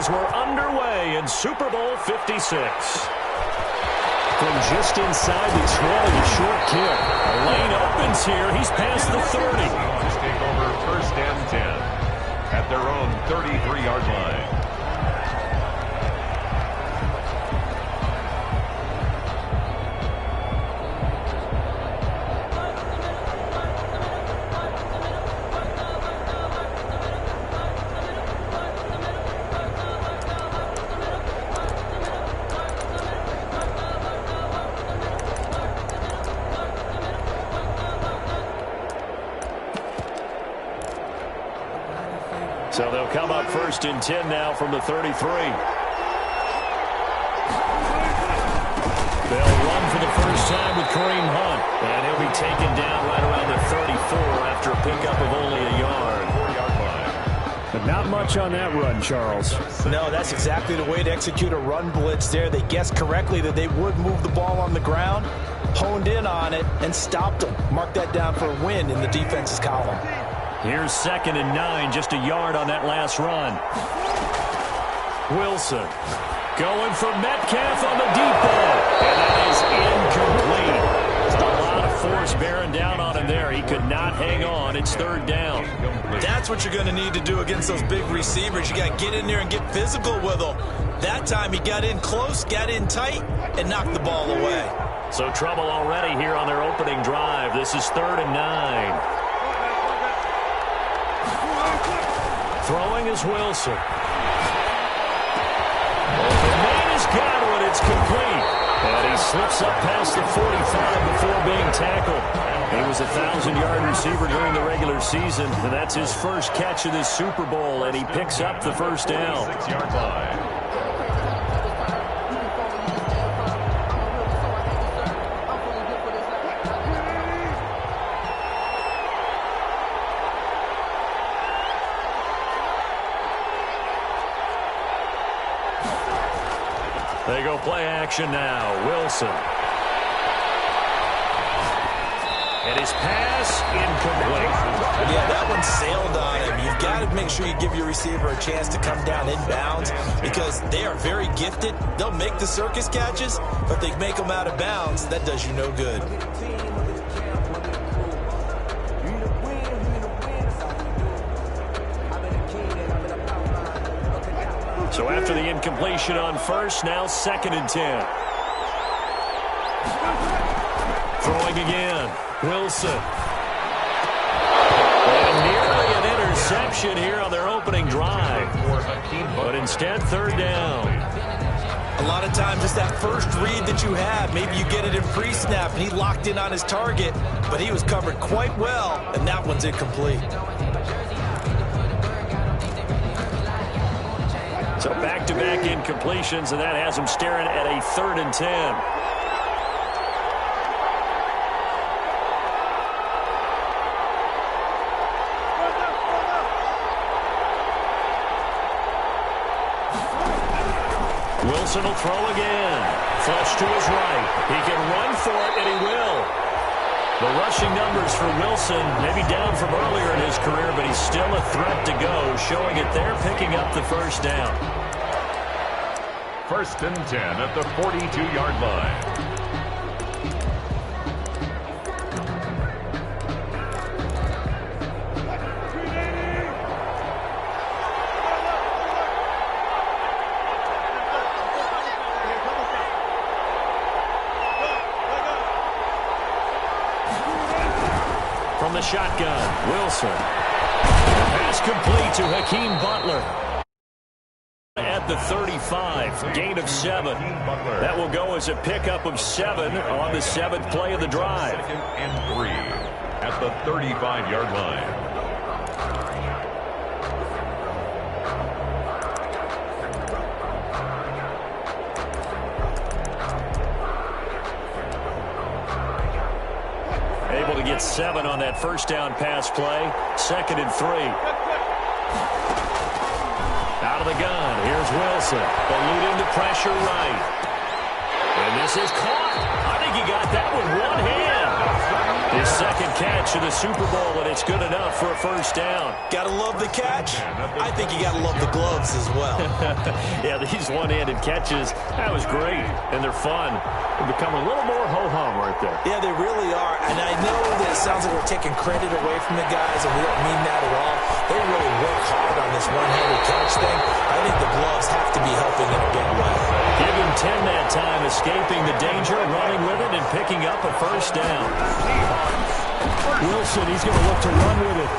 as we're underway in Super Bowl 56. From just inside the 20, a short kick. The lane opens here. He's past the 30. Let's take over first and 10 at their own 33-yard line. So they'll come up first and 10 now from the 33. They'll run for the first time with Kareem Hunt. And he'll be taken down right around the 34 after a pickup of only a yard. But not much on that run, Charles. No, that's exactly the way to execute a run blitz there. They guessed correctly that they would move the ball on the ground, honed in on it, and stopped them. Mark that down for a win in the defense's column. Here's 2nd and 9, just a yard on that last run. Wilson going for Metcalf on the deep ball. And that is incomplete. A lot of force bearing down on him there. He could not hang on. It's 3rd down. That's what you're going to need to do against those big receivers. You got to get in there and get physical with them. That time he got in close, got in tight, and knocked the ball away. So trouble already here on their opening drive. This is 3rd and 9. Throwing is Wilson. The man has got one. It's complete. And he slips up past the 45 before being tackled. He was a 1,000-yard receiver during the regular season, and that's his first catch of this Super Bowl, and he picks up the first down. 6-yard line. They go play action now. Wilson. And his pass incomplete. Yeah, that one sailed on him. You've got to make sure you give your receiver a chance to come down inbounds because they are very gifted. They'll make the circus catches, but they make them out of bounds. That does you no good. So after the incompletion on first, now 2nd and 10. Throwing again. Wilson. And nearly an interception here on their opening drive. But instead, 3rd down. A lot of times it's that first read that you have. Maybe you get it in pre-snap and he locked in on his target, but he was covered quite well, and that one's incomplete. So back-to-back incompletions, and that has him staring at a 3rd and 10. Wilson will throw again. Flush to his right. He can run for it, and he will. The rushing numbers for Wilson, maybe down from earlier in his career, but he's still a threat to go, showing it there, picking up the first down. 1st and 10 at the 42-yard line. From the shotgun, Wilson. Pass complete to Hakeem Butler. At the 35, gain of 7. That will go as a pickup of 7 on the 7th play of the drive. 2nd and 3 at the 35-yard line. Able to get 7 on that first down pass play. 2nd and 3. Out of the gun, here's Wilson. Eluding the pressure right. And this is caught. I think he got that with one hand. His second catch of the Super Bowl, and it's good enough for a first down. Gotta love the catch. I think you gotta love the gloves as well. Yeah, these one-handed catches, that was great, and they're fun. They become a little more ho-hum right there. Yeah, they really are, and I know that it sounds like we're taking credit away from the guys, and we don't mean that at all. They really work hard on this one-handed catch thing. I think the gloves have to be helping in a big way. Give him 10 that time, escaping the danger, running with it, and picking up a first down. Wilson, he's going to look to run with it.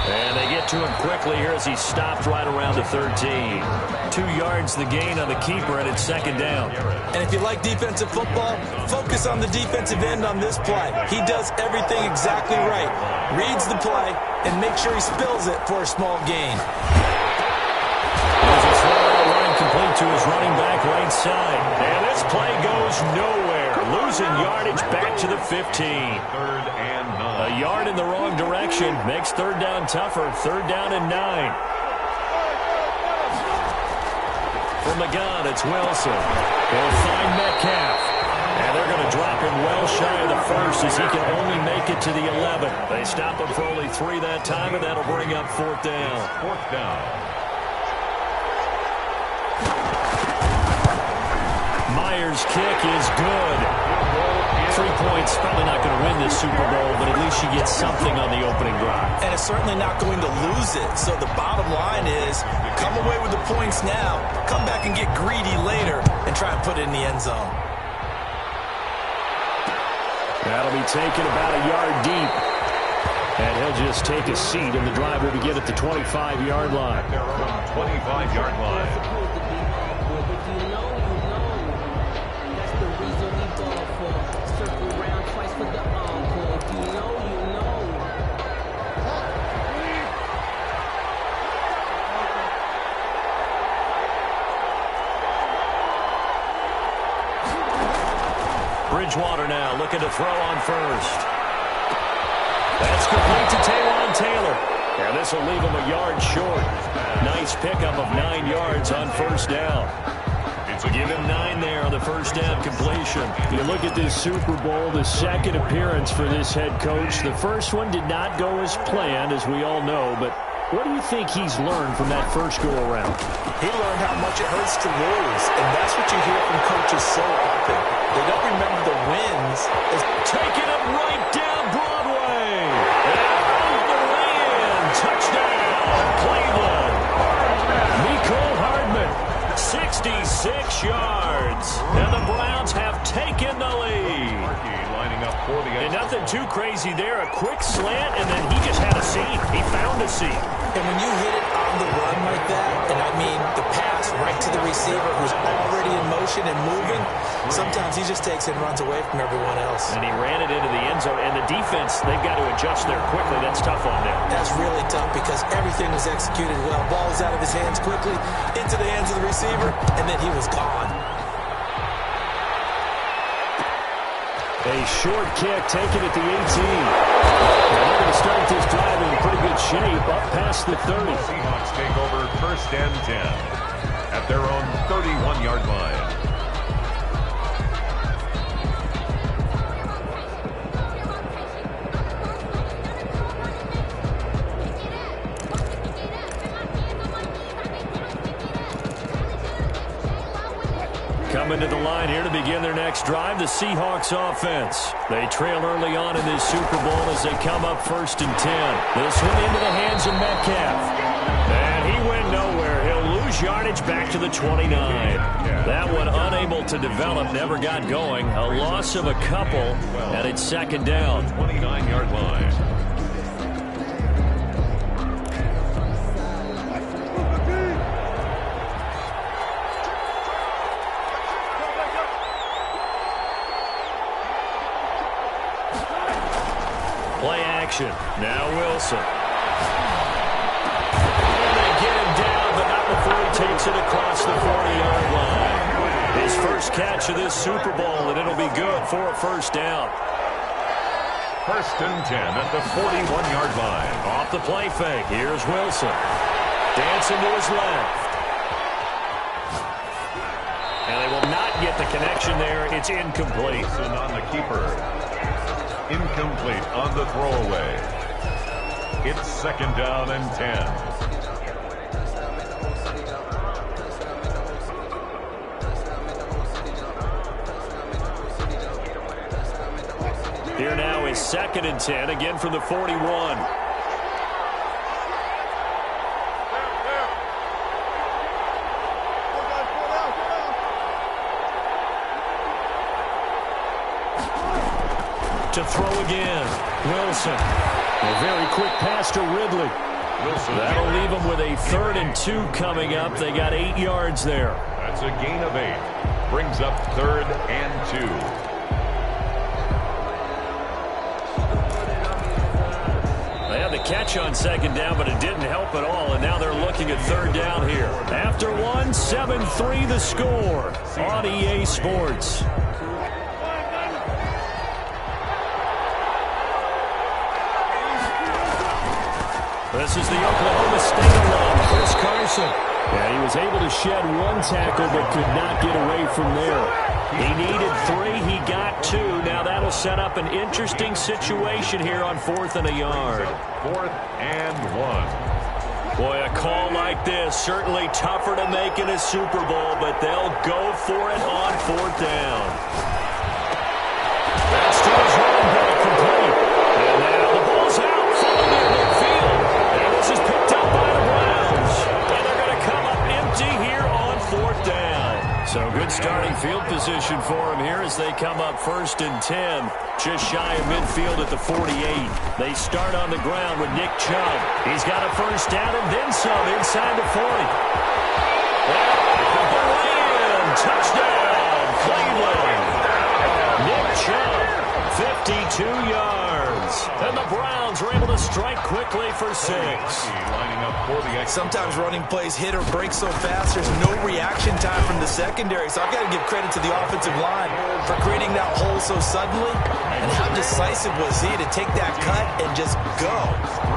And they get to him quickly here as he stopped right around the 13. 2 yards the gain on the keeper, and it's second down. And if you like defensive football, focus on the defensive end on this play. He does everything exactly right. Reads the play and make sure he spills it for a small gain. There's a throw line complete to his running back right side. And this play goes nowhere. Losing yardage back to the 15. Third and 9. A yard in the wrong direction makes third down tougher. Third down and 9. From the gun, it's Wilson. He'll find Metcalf. And they're going to drop him well shy of the first as he can only make it to the 11. They stop him for only 3 that time, and that'll bring up fourth down. Fourth down. Myers' kick is good. 3 points, probably not going to win this Super Bowl, but at least you get something on the opening drive. And it's certainly not going to lose it. So the bottom line is, come away with the points now, come back and get greedy later, and try and put it in the end zone. That'll be taken about a yard deep. And he'll just take a seat, and the drive will begin at the 25-yard line. Their own 25-yard line. Bridgewater now looking to throw on first. That's complete to Taylor. And this will leave him a yard short. Nice pickup of 9 yards on first down. Give him 9 there on the first down completion. You look at this Super Bowl, the second appearance for this head coach. The first one did not go as planned, as we all know, but what do you think he's learned from that first go-around? He learned how much it hurts to lose, and that's what you hear from coaches so often. They don't remember the wins. Taking him right down Broadway. And the land. Touchdown, Cleveland. Mecole Hardman, 66 yards. And the Browns have taken the lead. Lining up for the And nothing too crazy there. A quick slant, and then he just had a seam. He found a seam. And when you hit it on the run like that, and I mean the pass right to the receiver who's already in motion and moving, sometimes he just takes it and runs away from everyone else. And he ran it into the end zone. And the defense, they've got to adjust there quickly. That's tough on them. That's really tough because everything was executed well. Ball's out of his hands quickly, into the hands of the receiver, and then he was gone. A short kick taken at the 18. And they're going to start this drive in pretty good shape, up past the 30. Seahawks take over first and 10 at their own 31-yard line. Coming to the line here to begin their next drive, the Seahawks offense. They trail early on in this Super Bowl as they come up first and 10. This one into the hands of Metcalf. And he went nowhere. He'll lose yardage back to the 29. That one unable to develop, never got going. A loss of a couple, and it's second down. 29-yard line. Play action. Now Wilson. And they get him down, but not before he takes it across the 40-yard line. His first catch of this Super Bowl, and it'll be good for a first down. First and 10 at the 41-yard line. Off the play fake. Here's Wilson. Dancing to his left. And they will not get the connection there. It's incomplete. Wilson on the keeper. incomplete on the throwaway. It's 2nd down and 10. Here now is 2nd and 10, again from the 41. To throw again. Wilson. A very quick pass to Ridley. That'll leave them with a 3rd and 2 coming up. They got 8 yards there. That's a gain of 8. Brings up 3rd and 2. They had the catch on 2nd down, but it didn't help at all, and now they're looking at 3rd down here. After 1, 7-3 the score on EA Sports. This is the Oklahoma State alum, Chris Carson. Yeah, he was able to shed 1 tackle but could not get away from there. He needed 3. He got 2. Now that'll set up an interesting situation here on 4th and a yard. 4th and 1. Boy, a call like this, certainly tougher to make in a Super Bowl, but they'll go for it on 4th down. That's to his running back, complete. And now the ball's out, falling near midfield. And this is picked up by the Browns. And they're going to come up empty here on 4th down. So good starting field position for him here as they come up 1st and 10. Just shy of midfield at the 48. They start on the ground with Nick Chubb. He's got a 1st down and then some inside the 40. Touchdown, Cleveland. Nick Chubb, 52 yards. And the Browns are able to strike quickly for 6. Lining up for the extra. Sometimes running plays hit or break so fast, there's no reaction time from the secondary. So I've got to give credit to the offensive line for creating that hole so suddenly. And how decisive was he to take that cut and just go?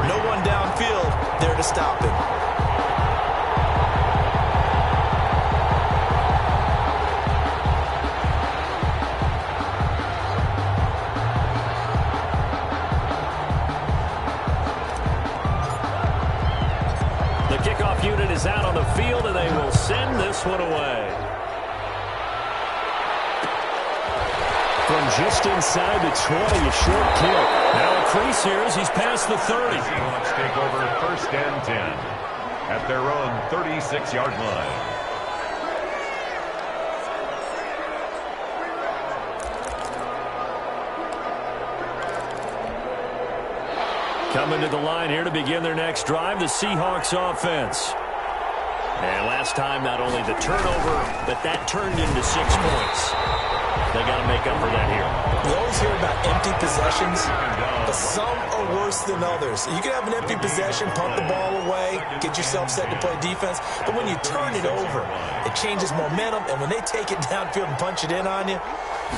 No one downfield there to stop him. Unit is out on the field, and they will send this one away. From just inside the 20, a short kick. Now a crease here as he's past the 30. Let's take over 1st and 10 at their own 36-yard line. Coming to the line here to begin their next drive, the Seahawks offense. And last time, not only the turnover, but that turned into 6 points. They got to make up for that here. You always hear about empty possessions, but some are worse than others. You can have an empty possession, punt the ball away, get yourself set to play defense, but when you turn it over, it changes momentum, and when they take it downfield and punch it in on you,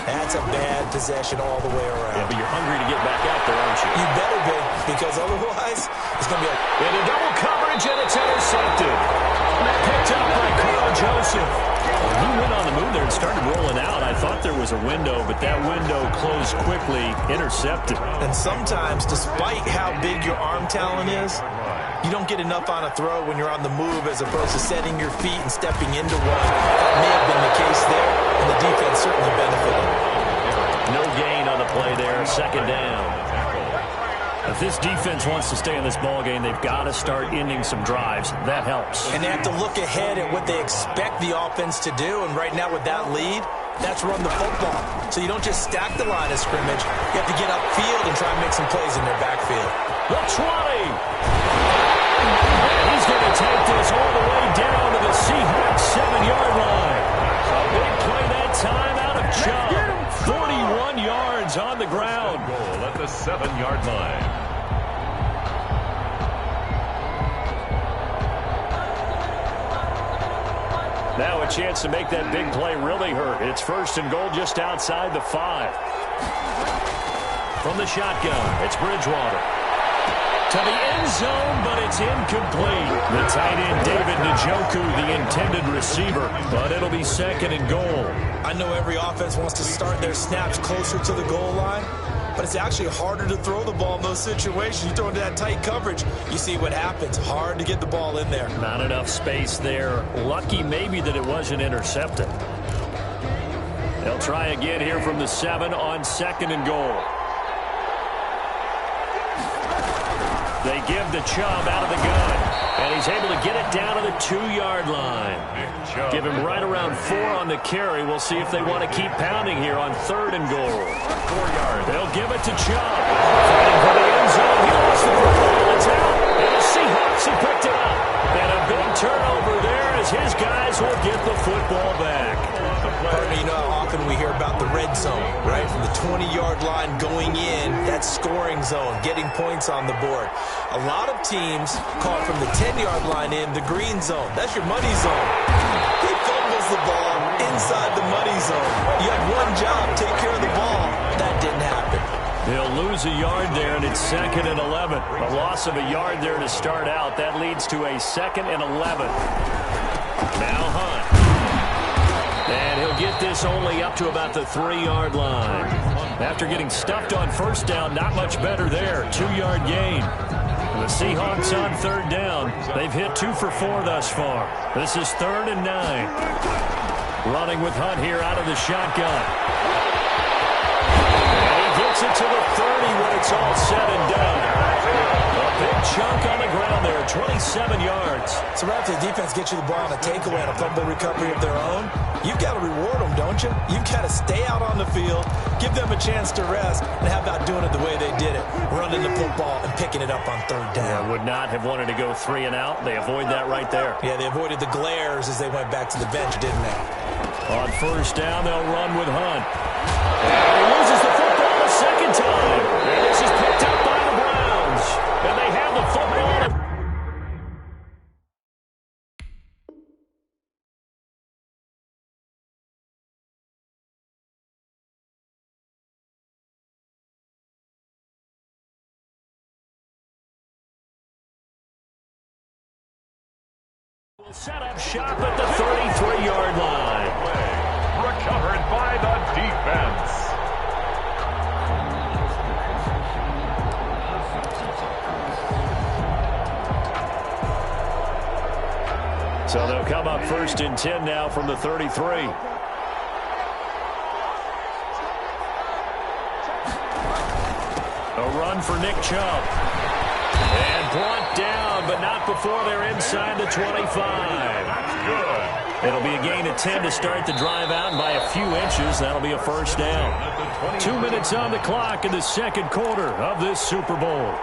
that's a bad possession all the way around. Yeah, but you're hungry to get back out there, aren't you? You better be, because otherwise, it's going to be into double coverage, and it's intercepted. Picked up by Carl Joseph. Well, he went on the move there and started rolling out. I thought there was a window, but that window closed quickly, intercepted. And sometimes, despite how big your arm talent is, you don't get enough on a throw when you're on the move as opposed to setting your feet and stepping into one. That may have been the case there, and the defense certainly benefited. No gain on the play there, 2nd down. If this defense wants to stay in this ballgame, they've got to start ending some drives. That helps. And they have to look ahead at what they expect the offense to do, and right now with that lead, that's run the football. So you don't just stack the line of scrimmage. You have to get upfield and try and make some plays in their backfield. The 20. He's going to take this all the way down to the Seahawks 7-yard line. A big play that time out of Chubb. 41 yards on the ground. Goal at the 7-yard line. Now a chance to make that big play really hurt. It's 1st and goal just outside the 5. From the shotgun, it's Bridgewater. To the end zone, but it's incomplete. The tight end, David Njoku, the intended receiver, but it'll be 2nd and goal. I know every offense wants to start their snaps closer to the goal line, but it's actually harder to throw the ball in those situations. You throw into that tight coverage, you see what happens. Hard to get the ball in there. Not enough space there. Lucky maybe that it wasn't intercepted. They'll try again here from the 7 on 2nd and goal. They give the Chubb out of the gun, and he's able to get it down to the 2-yard line. Give him right around 4 on the carry. We'll see if they want to keep pounding here on 3rd and goal. 4 yards. They'll give it to Chubb. Fighting for the end zone. He lost the football. It's out. And the Seahawks have picked it up. And a big turnover there as his guys will get the football back. You know how often we hear about the red zone, right? From the 20-yard line going in, that scoring zone, getting points on the board. A lot of teams call it from the 10-yard line in, the green zone. That's your money zone. He fumbles the ball inside the money zone. You have one job, take care of the ball. That didn't happen. They'll lose a yard there, and it's 2nd and 11. A loss of a yard there to start out. That leads to a 2nd and 11. Now Hunt. And he'll get this only up to about the 3-yard line. After getting stuffed on 1st down, not much better there. 2-yard gain. The Seahawks on 3rd down. They've hit 2 for 4 thus far. This is 3rd and 9. Running with Hunt here out of the shotgun. Gets it to the 30 when it's all said and done. A big chunk on the ground there, 27 yards. So right after the defense gets you the ball on a takeaway and a fumble recovery of their own, you've got to reward them, don't you? You've got to stay out on the field, give them a chance to rest, and how about doing it the way they did it, running the football and picking it up on 3rd down. Yeah, would not have wanted to go 3 and out. They avoid that right there. Yeah, they avoided the glares as they went back to the bench, didn't they? On 1st down, they'll run with Hunt. And he loses the football a 2nd time. And this is picked up by the Browns. And they have the football. We'll set up shop at the 33-yard line. Recovered by the defense. So they'll come up 1st and 10 now from the 33. A run for Nick Chubb. And brought down, but not before they're inside the 25. Good. It'll be a gain of 10 to start the drive out, and by a few inches, that'll be a 1st down. 2 minutes on the clock in the 2nd quarter of this Super Bowl.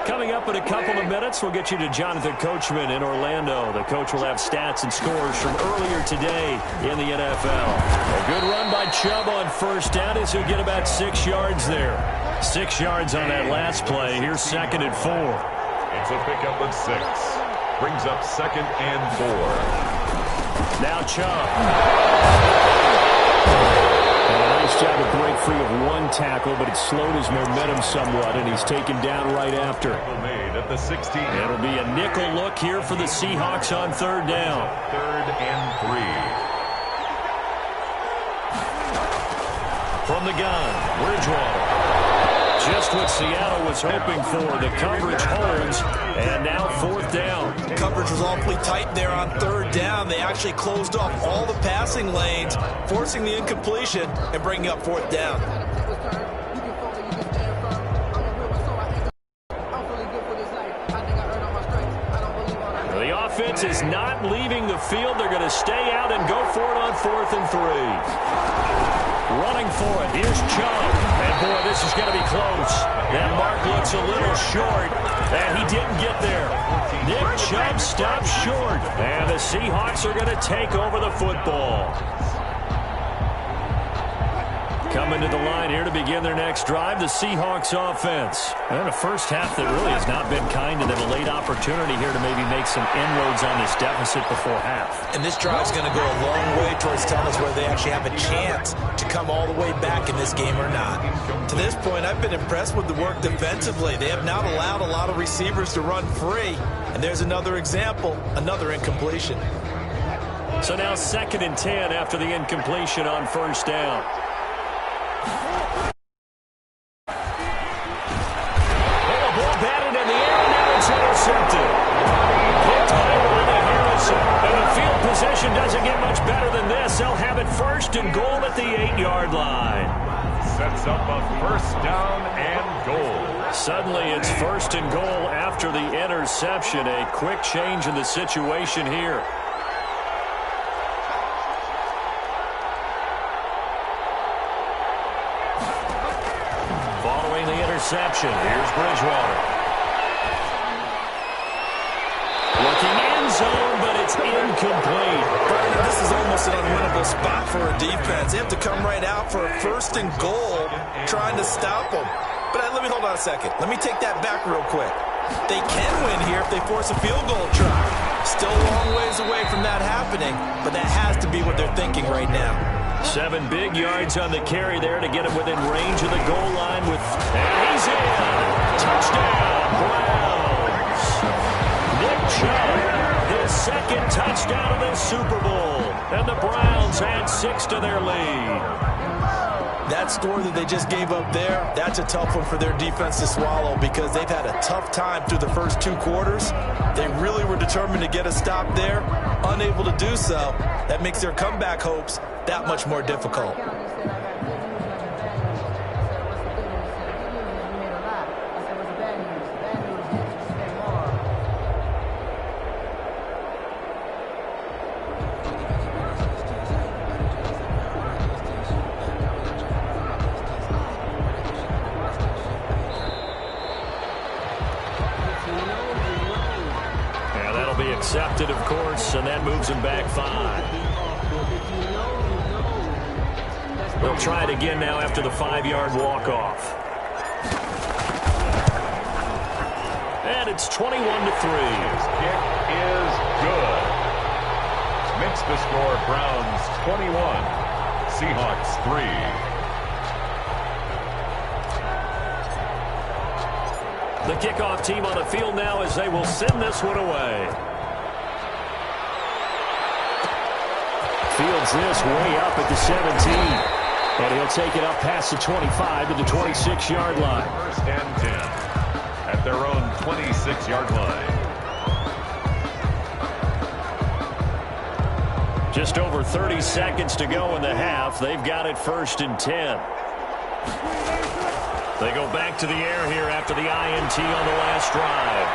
Coming up in a couple of minutes, we'll get you to Jonathan Coachman in Orlando. The coach will have stats and scores from earlier today in the NFL. A good run by Chubb on 1st down as he'll get about 6 yards there. 6 yards on that last play. Here's 2nd and 4. It's a pickup of 6. Brings up 2nd and 4. Now Chubb. Nice job to break free of one tackle, but it slowed his momentum somewhat, and he's taken down right after. Made at the 16. It'll be a nickel look here for the Seahawks on 3rd down. 3rd and 3. From the gun, Bridgewater. Just what Seattle was hoping for. The coverage holds, and now 4th down. Coverage was awfully tight there on 3rd down. They actually closed off all the passing lanes, forcing the incompletion and bringing up 4th down. The offense is not leaving the field. They're going to stay out and go for it on 4th and 3. Running for it. Here's Chubb. And, boy, this is going to be close. That mark looks a little short, and he didn't get there. Nick Chubb stopped short, and the Seahawks are going to take over the football. Coming to the line here to begin their next drive, the Seahawks offense. And a first half that really has not been kind to them. A late opportunity here to maybe make some inroads on this deficit before half. And this drive's going to go a long way towards starts telling us whether they actually have a chance to come all the way back in this game or not. To this point, I've been impressed with the work defensively. They have not allowed a lot of receivers to run free. And there's another example, another incompletion. So now 2nd and 10 after the incompletion on 1st down. Oh, ball batted in the air, and now it's intercepted. Picked by Ronnie Harrison. And the field position doesn't get much better than this. They'll have it 1st and goal at the 8-yard line. Sets up a 1st down and goal. Suddenly it's 1st and goal after the interception. A quick change in the situation here. Following the interception, here's Bridgewater. Looking end zone, but it's incomplete. This is almost an unwinnable spot for a defense. They have to come right out for a 1st and goal, trying to stop them. But let me hold on a second. Let me take that back real quick. They can win here if they force a field goal try. Still a long ways away from that happening, but that has to be what they're thinking right now. 7 big yards on the carry there to get him within range of the goal line with, and he's in. Touchdown, Browns. Nick Chubb, his 2nd touchdown of the Super Bowl. And the Browns add 6 to their lead. That score that they just gave up there, that's a tough one for their defense to swallow because they've had a tough time through the first 2 quarters. They really were determined to get a stop there, unable to do so. That makes their comeback hopes that much more difficult. Accepted, of course, and that moves him back 5. They'll try it again now after the 5-yard walk-off. And it's 21-3. His kick is good. Makes the score Browns 21, Seahawks 3. The kickoff team on the field now as they will send this one away. Fields this way up at the 17. And he'll take it up past the 25 to the 26-yard line. 1st and 10 at their own 26-yard line. Just over 30 seconds to go in the half. They've got it 1st and 10. They go back to the air here after the INT on the last drive.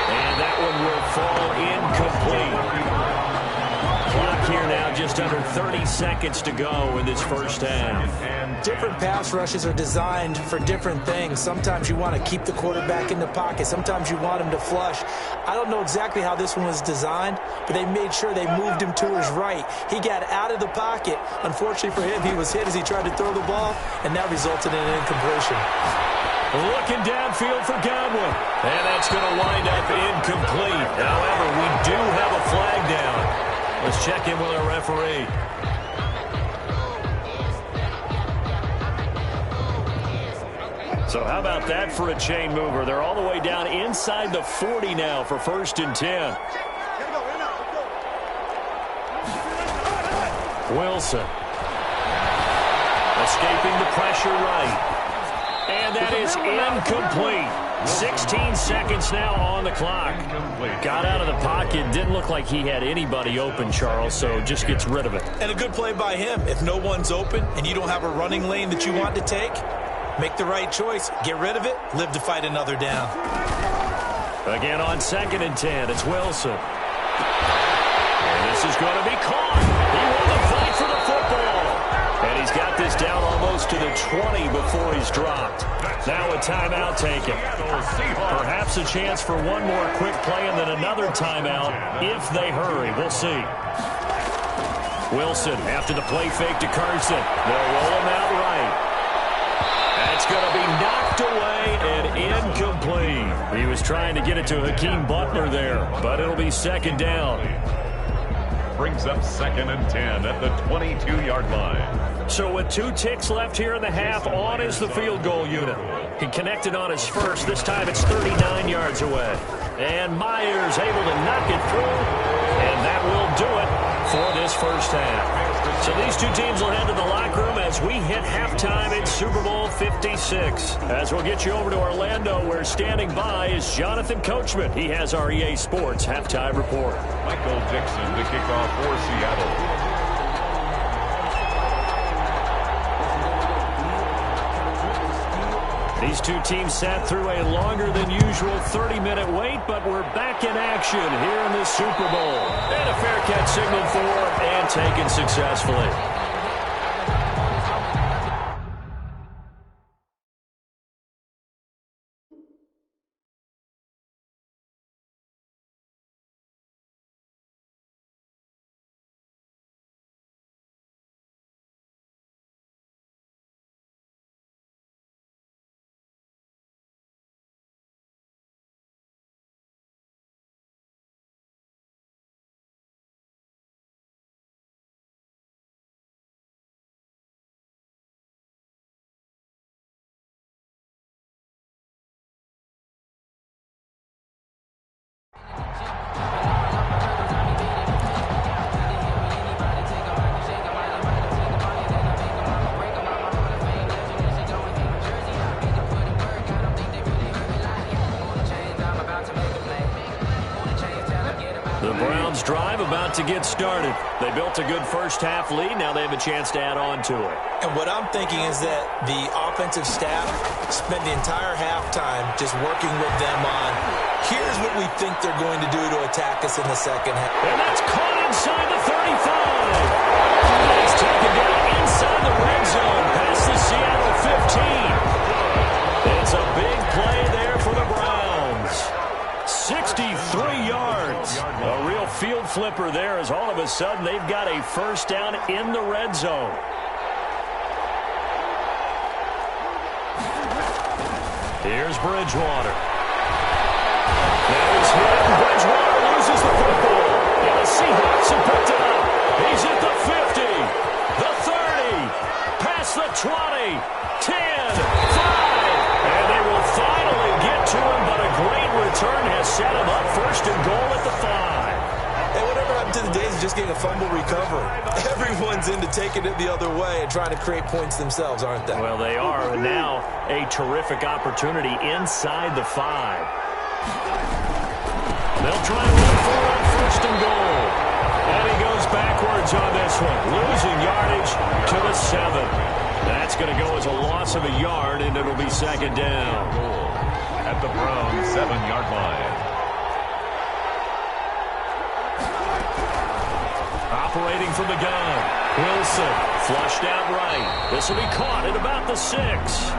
And that one will fall incomplete. Clock here now just under 30 seconds to go in this 1st half. Different pass rushes are designed for different things. Sometimes you want to keep the quarterback in the pocket. Sometimes you want him to flush. I don't know exactly how this one was designed, but they made sure they moved him to his right. He got out of the pocket. Unfortunately for him, he was hit as he tried to throw the ball, and that resulted in an incompletion. Looking downfield for Godwin. And that's going to wind up incomplete. However, we do have a flag down. Let's check in with our referee. So how about that for a chain mover? They're all the way down inside the 40 now for 1st and 10. Wilson. Escaping the pressure right. And that is incomplete. 16 seconds now on the clock. Got out of the pocket. Didn't look like he had anybody open, Charles, so just gets rid of it. And a good play by him. If no one's open and you don't have a running lane that you want to take, make the right choice. Get rid of it. Live to fight another down. Again on 2nd and 10, it's Wilson. And this is going to be caught. He won the fight for the football. And he's got this down almost to the 20 before he's dropped. Now a timeout taken. Perhaps a chance for one more quick play and then another timeout if they hurry. We'll see. Wilson after the play fake to Carson. They'll roll him out right. That's going to be knocked away and incomplete. He was trying to get it to Hakeem Butler there, but it'll be 2nd down. brings up 2nd and 10 at the 22-yard line. So with 2 ticks left here in the half, on is the field goal unit. He connected on his first. This time it's 39 yards away. And Myers able to knock it through. And that will do it for this first half. So these two teams will head to the locker room as we hit halftime in Super Bowl 56. As we'll get you over to Orlando, where standing by is Jonathan Coachman. He has our EA Sports halftime report. Michael Dixon to kick off for Seattle. These two teams sat through a longer than usual 30-minute wait, but we're back in action here in the Super Bowl. And a fair catch signaled for and taken successfully. Drive about to get started. They built a good first half lead. Now they have a chance to add on to it. And what I'm thinking is that the offensive staff spent the entire halftime just working with them on, here's what we think they're going to do to attack us in the second half. And that's caught inside the 35. He's taken down inside the red zone past the Seattle 15. It's a big play there for the Browns. 63 yards. A real field flipper there, as all of a sudden they've got a first down in the red zone. Here's Bridgewater. Now he's hit, and Bridgewater loses the football. And the Seahawks have picked it up. He's at the 50, the 30, past the 20, 10, 5. And they will finally get to him, but a great return has set him up first and goal at the 5. Hey, whatever happened to the days of just getting a fumble recovery? Everyone's into taking it the other way and trying to create points themselves, aren't they? Well, they are. And now a terrific opportunity inside the 5. They'll try and run for it on first and goal. And he goes backwards on this one, losing yardage to the 7. That's going to go as a loss of a yard, and it'll be second down. At the Browns 7-yard line. Operating from the gun, Wilson flushed out right. This will be caught at about the 6.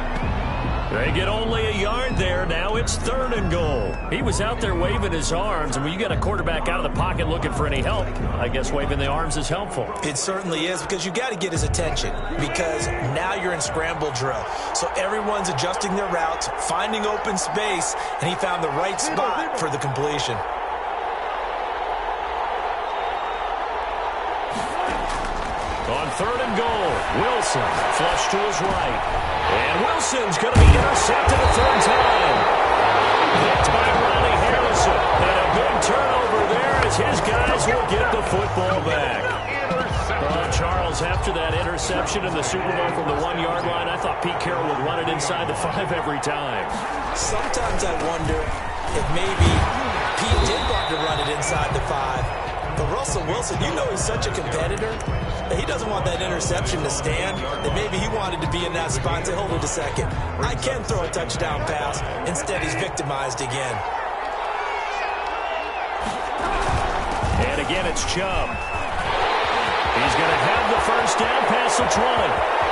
They get only a yard there. Now it's third and goal. He was out there waving his arms, and when you get a quarterback out of the pocket looking for any help, I guess waving the arms is helpful. It certainly is, because you got to get his attention, because now you're in scramble drill. So everyone's adjusting their routes, finding open space, and he found the right spot for the completion. On third and goal, Wilson flush to his right. And Wilson's going to be intercepted a third time. Picked by Ronnie Harrison. And a big turnover there as his guys will get the football back. Charles, after that interception in the Super Bowl from the 1-yard line, I thought Pete Carroll would run it inside the 5 every time. Sometimes I wonder if maybe Pete did want to run it inside the 5. But Russell Wilson, you know he's such a competitor that he doesn't want that interception to stand, that maybe he wanted to be in that spot and say, hold it a second. I can throw a touchdown pass. Instead, he's victimized again. And again, it's Chubb. He's going to have the first down past the 20.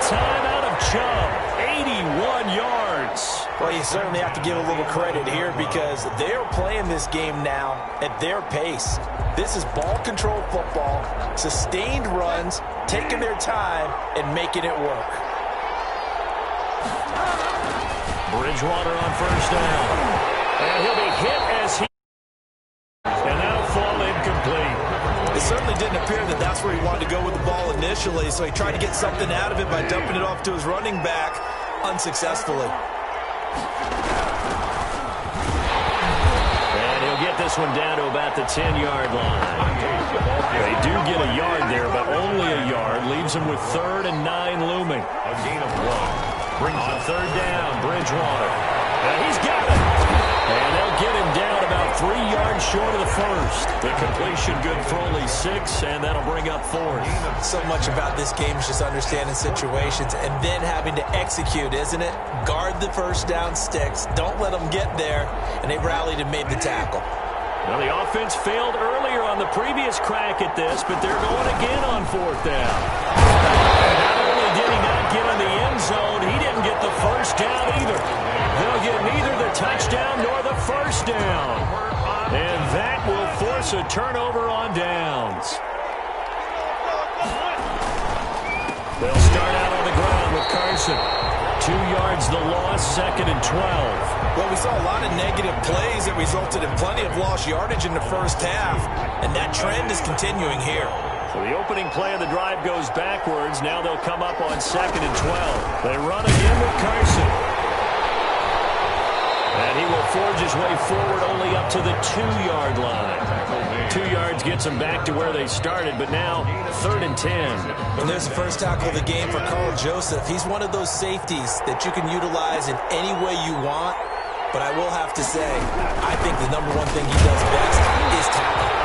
Time out of Chubb, 81 yards. Well, you certainly have to give a little credit here because they're playing this game now at their pace. This is ball control football, sustained runs, taking their time, and making it work. Bridgewater on first down. And he'll be hit as he... And that'll fall incomplete. It certainly didn't appear that that's where he wanted to go with the ball initially, so he tried to get something out of it by dumping it off to his running back unsuccessfully. And he'll get this one down to about the 10-yard line. They do get a yard there, but only a yard. Leaves them with 3rd and 9 looming. A gain of 1. On 3rd down, Bridgewater. And he's got it. And they'll get him down about 3 yards short of the first. The completion good for only 6, and that'll bring up 4th. So much about this game is just understanding situations and then having to execute, isn't it? Guard the first down sticks. Don't let them get there. And they rallied and made the tackle. Well, the offense failed earlier on the previous crack at this, but they're going again on 4th down. Not only did he not get in the end zone, he didn't get the first down either. They'll get neither the touchdown nor the first down. And that will force a turnover on downs. They'll start out on the ground with Carson. 2 yards the loss, 2nd and 12. Well, we saw a lot of negative plays that resulted in plenty of lost yardage in the first half, and that trend is continuing here. So the opening play of the drive goes backwards. Now they'll come up on 2nd and 12. They run again with Carson. And he will forge his way forward only up to the 2-yard line. 2 yards gets them back to where they started, but now 3rd and 10. And there's the first tackle of the game for Carl Joseph. He's one of those safeties that you can utilize in any way you want. But I will have to say, I think the number one thing he does best is tackle.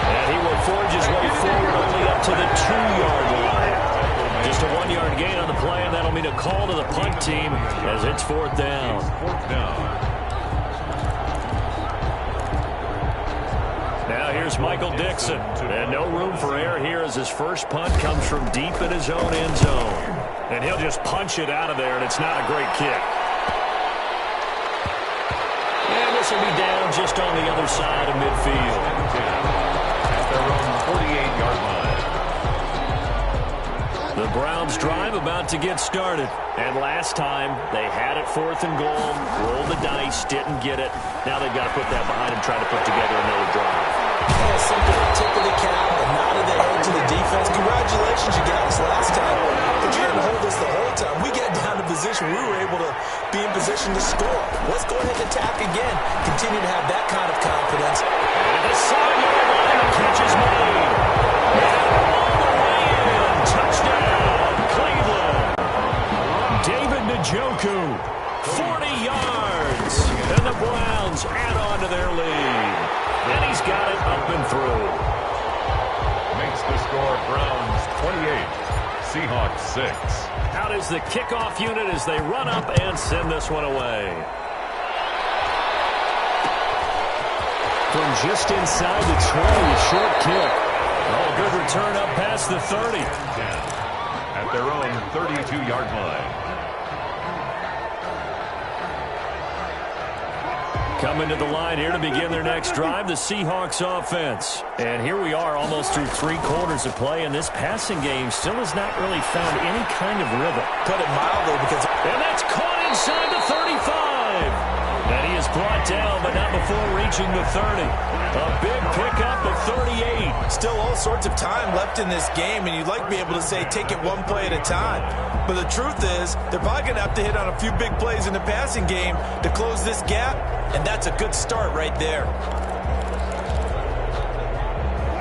And he will forge his way forward only up to the 2-yard line. Just a 1-yard gain on the play, and that'll mean a call to the punt team as it's 4th down. 4th down. Now here's Michael Dixon. And no room for error here as his first punt comes from deep in his own end zone. And he'll just punch it out of there, and it's not a great kick. And this will be down just on the other side of midfield. At their own 48-yard line. The Browns drive about to get started. And last time, they had it 4th and goal, rolled the dice, didn't get it. Now they've got to put that behind them, try to put together another drive. Oh, simple tip of the cap, a nod of the head to the defense. Congratulations, you got us last time. But you didn't hold us the whole time. We get down to position. We were able to be in position to score. Let's go ahead and attack again. Continue to have that kind of confidence. And the sideline line, the catch is made. And all the way in. Touchdown, Cleveland. David Njoku, 40 yards. And the Browns add on to their lead. And he's got it up and through. Makes the score Browns 28, Seahawks 6. Out is the kickoff unit as they run up and send this one away. From just inside the 20, short kick. Oh, good return up past the 30. At their own 32-yard line. Coming to the line here to begin their next drive, the Seahawks offense. And here we are almost through 3 quarters of play, and this passing game still has not really found any kind of rhythm. Put it mildly because... And that's caught inside the 35. And he is brought down, but not before reaching the 30. A big pickup of 38. Still all sorts of time left in this game, and you'd like to be able to say take it one play at a time. But the truth is, they're probably going to have to hit on a few big plays in the passing game to close this gap, and that's a good start right there.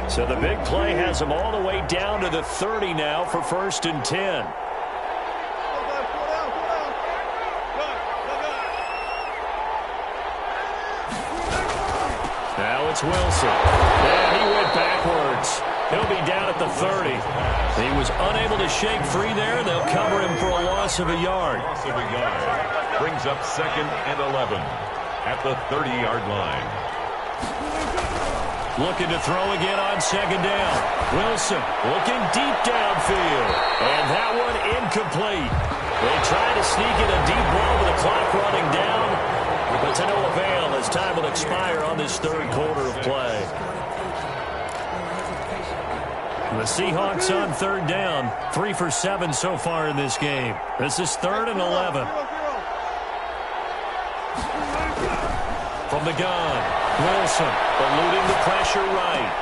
So the big play has them all the way down to the 30 now for 1st and 10. Now it's Wilson. And he went backwards. He'll be down at the 30. He was unable to shake free there. They'll cover him for a loss of a yard. Loss of a yard. Brings up 2nd and 11 at the 30-yard line. Looking to throw again on 2nd down. Wilson looking deep downfield. And that one incomplete. They try to sneak in a deep ball with the clock running down. time will expire on this third quarter of play. The Seahawks on third down, 3 for 7 so far in this game. This is 3rd and 11. From the gun, Wilson eluding the pressure right.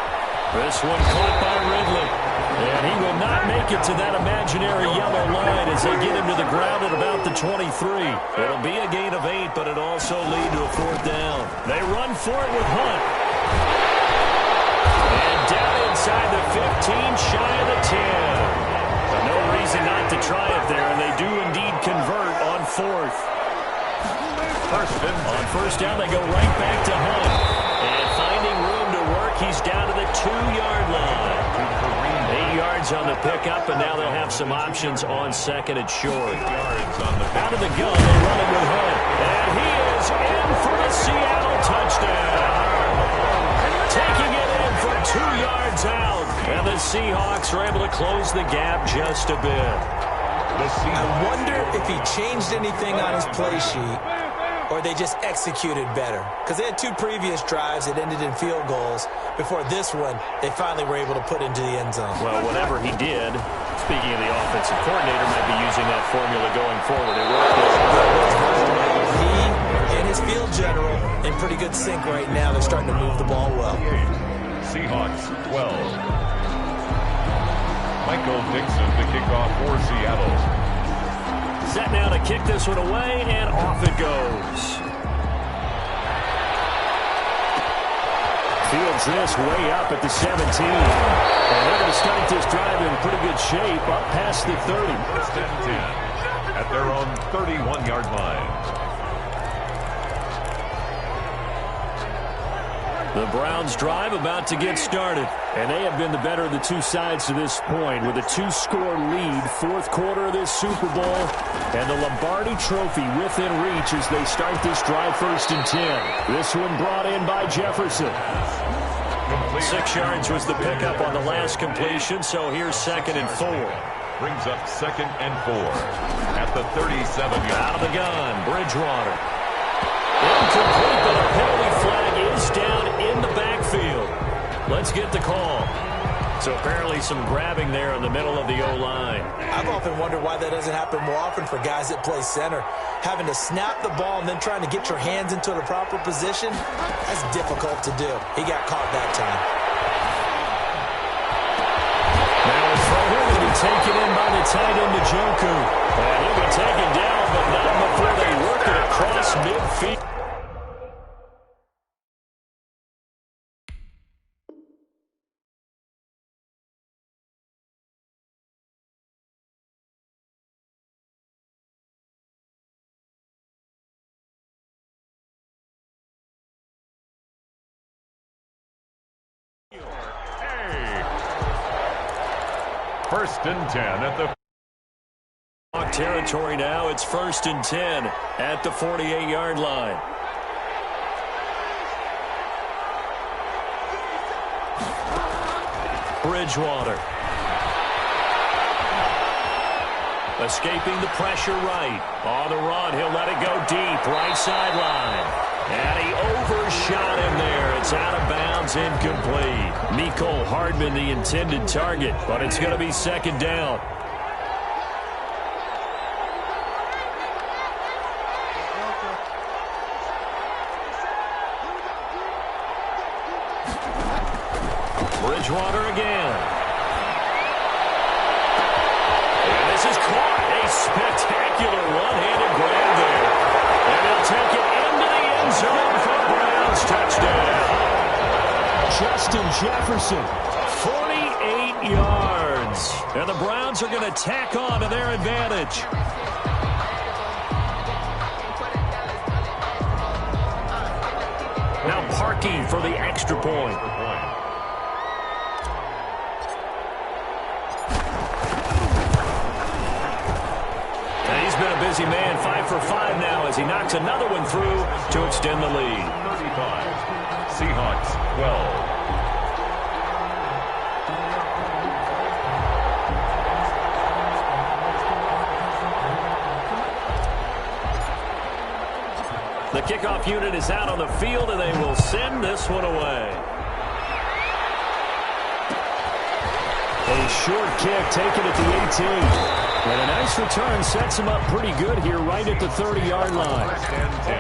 This one caught by Ridley. And he will not make it to that imaginary yellow line as they get him to the ground at about the 23. It'll be a gain of 8, but it'll also lead to a 4th down. They run for it with Hunt. And down inside the 15, shy of the 10. But no reason not to try it there, and they do indeed convert on 4th. On 1st down, they go right back to Hunt. And finding room to work, he's down to the 2-yard line. 8 yards on the pickup, and now they'll have some options on 2nd and short. Out of the gun, they run it with Hunt. And he is in for a Seattle touchdown. Taking it in for 2 yards out. And the Seahawks are able to close the gap just a bit. I wonder if he changed anything on his play sheet, or they just executed better. Because they had 2 previous drives that ended in field goals. Before this one, they finally were able to put into the end zone. Well, whatever he did, speaking of the offensive coordinator, might be using that formula going forward. It worked. He and his field general in pretty good sync right now. They're starting to move the ball well. Seahawks 12. Michael Dixon to kick off for Seattle. Set now to kick this one away, and off it goes. Fields this way up at the 17. And they're going to start this drive in pretty good shape up past the 30. 1st and 10 at their own 31-yard line. The Browns drive about to get started. And they have been the better of the 2 sides to this point with a 2-score lead, 4th quarter of this Super Bowl, and the Lombardi Trophy within reach as they start this drive 1st and 10. This one brought in by Jefferson. 6 yards was the pickup on the last completion, so here's 2nd and 4. Brings up 2nd and 4 at the 37-yard. Out of the gun, Bridgewater. Incomplete, but a penalty flag is down in the backfield. Let's get the call. So apparently some grabbing there in the middle of the O-line. I've often wondered why that doesn't happen more often for guys that play center. Having to snap the ball and then trying to get your hands into the proper position, that's difficult to do. He got caught that time. Now in front here will be taken in by the tight end, Njoku. And he'll be taken down, but not before they work it across midfield. First and 10 at the territory now. It's 1st and 10 at the 48-yard line. Bridgewater. Escaping the pressure right. On the run, he'll let it go deep. Right sideline. And he overshot him there. It's out of bounds, incomplete. Mecole Hardman, the intended target, but it's going to be 2nd down. Bridgewater again. And this is caught. A spectacular one-handed grab there. And he'll take it into the end zone for a Browns touchdown. Justin Jefferson, 48 yards. And the Browns are going to tack on to their advantage. Now Parkey for the extra point. And he's been a busy man, 5 for 5 now as he knocks another one through to extend the lead. 35. Seahawks 12. The kickoff unit is out on the field, and they will send this one away. A short kick taken at the 18. And a nice return sets them up pretty good here right at the 30-yard line. First and 10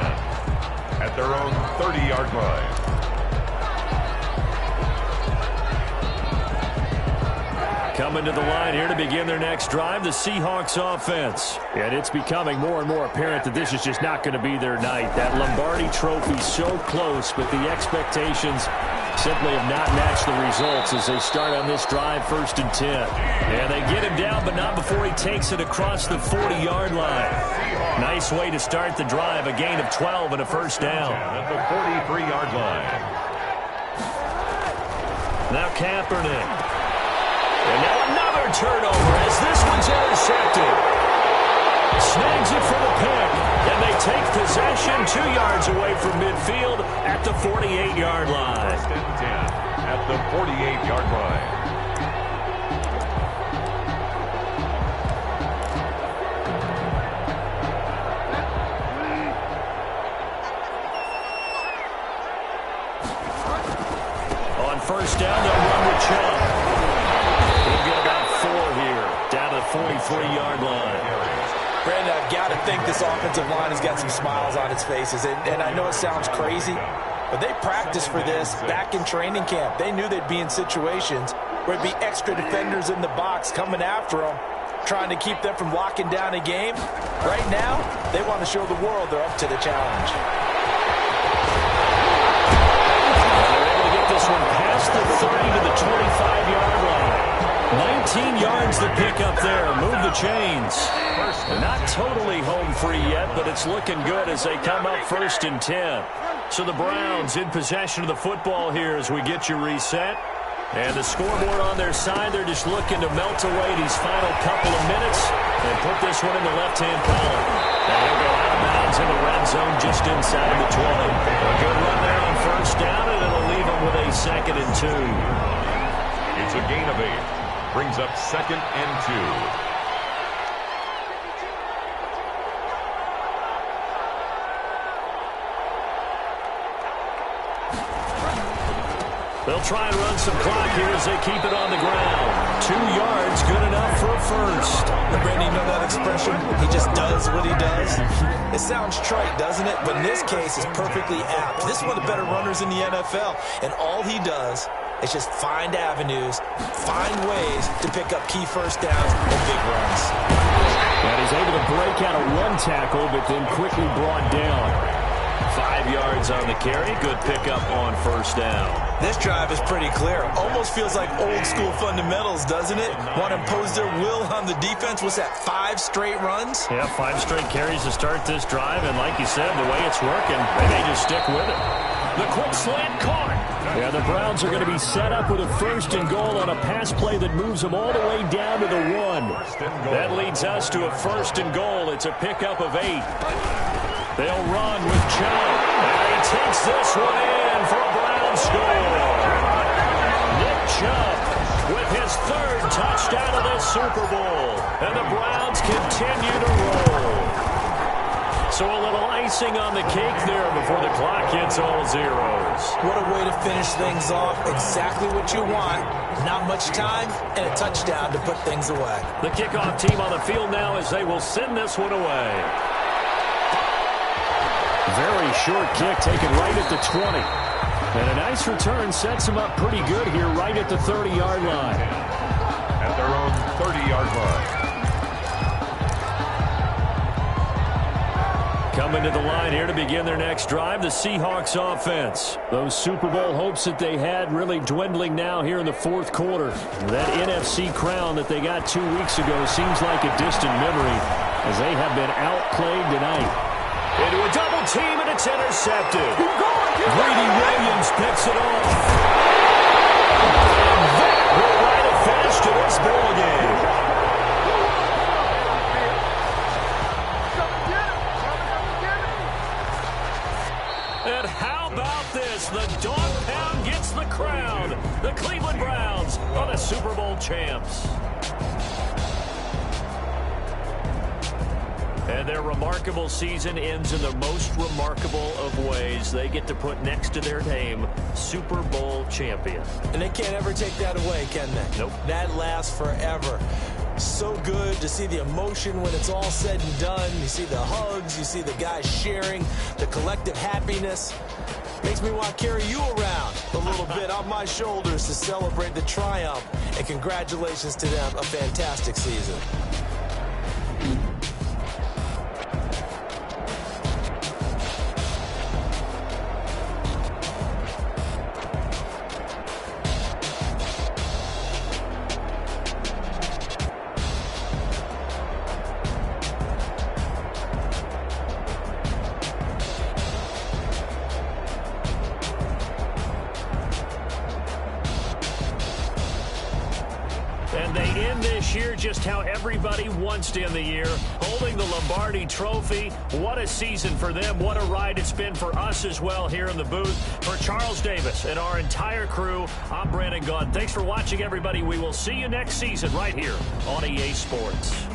at their own 30-yard line. Coming to the line here to begin their next drive, the Seahawks offense. And it's becoming more and more apparent that this is just not going to be their night. That Lombardi trophy so close, but the expectations simply have not matched the results as they start on this drive, 1st and 10. And they get him down, but not before he takes it across the 40-yard line. Nice way to start the drive, a gain of 12 and a first down. At the 43-yard line. Now Kaepernick. And now another turnover as this one's intercepted. Snags it for the pick. And they take possession 2 yards away from midfield at the 48-yard line. First and 10 at the 48-yard line. On first down, they'll run with Chubb. We'll get about 4 here, down to the 43-yard line. Brandon, I've got to think this offensive line has got some smiles on its faces. And I know it sounds crazy, but they practiced for this back in training camp. They knew they'd be in situations where it'd be extra defenders in the box coming after them, trying to keep them from locking down a game. Right now, they want to show the world they're up to the challenge. This one past the 30 to the 25-yard line. 19 yards to pick up there. Move the chains. Not totally home free yet, but it's looking good as they come up 1st and 10. So the Browns in possession of the football here as we get you reset. And the scoreboard on their side, they're just looking to melt away these final couple of minutes and put this one in the left-hand column. And he'll go out of bounds in the red zone just inside the 20. A good run there on first down, and it'll leave them with a 2nd and 2. It's a gain of 8. Brings up 2nd and 2. They'll try and run some clock here as they keep it on the ground. 2 yards, good enough for a first. But Brandon, you know that expression? He just does what he does. It sounds trite, doesn't it? But in this case, it's perfectly apt. This is one of the better runners in the NFL. And all he does is just find avenues, find ways to pick up key first downs and big runs. And he's able to break out of one tackle, but then quickly brought down. 5 yards on the carry. Good pickup on first down. This drive is pretty clear. Almost feels like old school fundamentals, doesn't it? Want to impose their will on the defense. What's that, 5 straight runs? Yeah, 5 straight carries to start this drive. And like you said, the way it's working, they may just stick with it. The quick slant caught. Yeah, the Browns are going to be set up with a 1st and goal on a pass play that moves them all the way down to the 1. That leads us to a 1st and goal. It's a pickup of 8. They'll run with Chubb. And he takes this one in for a Brown score. Nick Chubb with his 3rd touchdown of this Super Bowl. And the Browns continue to roll. So a little icing on the cake there before the clock hits all zeros. What a way to finish things off. Exactly what you want. Not much time and a touchdown to put things away. The kickoff team on the field now as they will send this one away. Very short kick taken right at the 20. And a nice return sets them up pretty good here right at the 30-yard line. At their own 30-yard line. Coming to the line here to begin their next drive, the Seahawks offense. Those Super Bowl hopes that they had really dwindling now here in the 4th quarter. That NFC crown that they got 2 weeks ago seems like a distant memory as they have been outplayed tonight. Into a double team, and it's intercepted. Greedy Williams picks it off. And that will write a finish to this ball game. And how about this? The dog pound gets the crown. The Cleveland Browns are the Super Bowl champs. And their remarkable season ends in the most remarkable of ways. They get to put next to their name, Super Bowl champion. And they can't ever take that away, can they? Nope. That lasts forever. So good to see the emotion when it's all said and done. You see the hugs, you see the guys sharing, the collective happiness. Makes me want to carry you around a little bit on my shoulders to celebrate the triumph. And congratulations to them, a fantastic season. And they end this year just how everybody wants to end the year, holding the Lombardi Trophy. What a season for them. What a ride it's been for us as well here in the booth. For Charles Davis and our entire crew, I'm Brandon Gunn. Thanks for watching, everybody. We will see you next season right here on EA Sports.